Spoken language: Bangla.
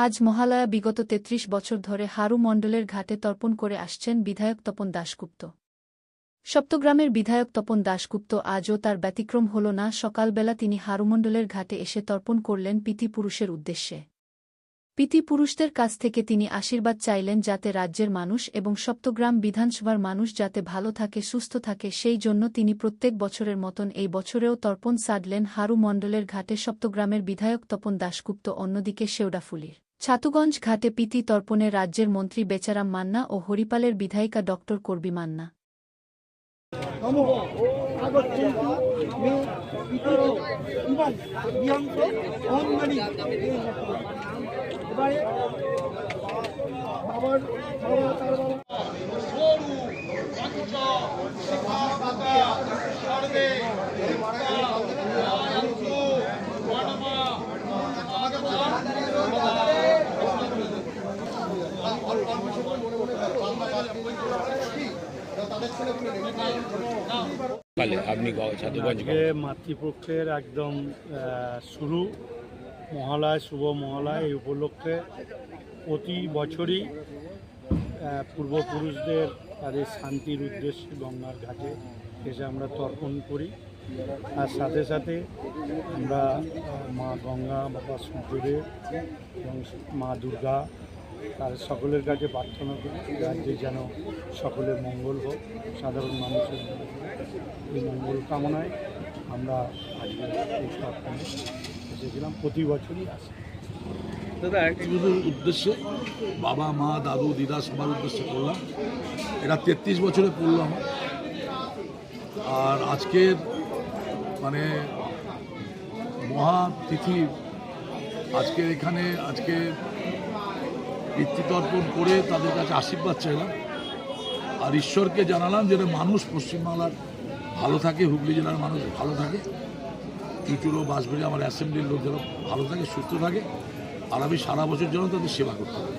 আজ মহালয়া বিগত ৩৩ বছর ধরে হারু মণ্ডলের ঘাটে তর্পণ করে আসছেন বিধায়ক তপন দাশগুপ্ত। সপ্তগ্রামের বিধায়ক তপন দাশগুপ্ত আজও তার ব্যতিক্রম হল না। সকালবেলা তিনি হারুমণ্ডলের ঘাটে এসে তর্পণ করলেন পিতৃপুরুষের উদ্দেশ্যে। পিতৃপুরুষদের কাছ থেকে তিনি আশীর্বাদ চাইলেন যাতে রাজ্যের মানুষ এবং সপ্তগ্রাম বিধানসভার মানুষ যাতে ভালো থাকে, সুস্থ থাকে, সেই জন্য তিনি প্রত্যেক বছরের মতন এই বছরেও তর্পণ সাধলেন হারু মণ্ডলের ঘাটে সপ্তগ্রামের বিধায়ক তপন দাশগুপ্ত। অন্যদিকে শেওড়াফুলির ছাতুগঞ্জ ঘাটে পিতৃ তর্পণে রাজ্যের মন্ত্রী বেচারাম মান্না ও হরিপালের বিধায়িকা ড করবী মান্না। মাতৃপক্ষের একদম শুরু মহালয়, শুভ মহালয়। এই উপলক্ষে প্রতি বছরই পূর্বপুরুষদের তাদের শান্তির উদ্দেশ্যে গঙ্গার ঘাটে এসে আমরা তর্পণ করি। আর সাথে সাথে আমরা মা গঙ্গা, বাবা সূর্যদেব এবং মা দুর্গা তার সকলের কাছে প্রার্থনা করি রাজ্যে যেন সকলের মঙ্গল হোক, সাধারণ মানুষের এই মঙ্গল কামনায় আমরা আজকে এই তর্পণে এসেছিলাম। প্রতি বছরই আসি। দাদা একজনের উদ্দেশ্যে, বাবা মা দাদু দিদা সবার উদ্দেশ্যে করলাম। এটা 33 বছরে করলাম। আর আজকের মানে মহাতিথি, আজকে এখানে পিতৃতর্পণ করে তাদের কাছে আশীর্বাদ চাইলাম। আর ঈশ্বরকে জানালাম যেন মানুষ পশ্চিমবাংলার ভালো থাকে, হুগলি জেলার মানুষ ভালো থাকে, চুচুড়ো বাঁশবেড়িয়া আমার অ্যাসেম্বলির লোক যেন ভালো থাকে, সুস্থ থাকে। আর আমি সারা বছর যেন তাদের সেবা করতে পারি।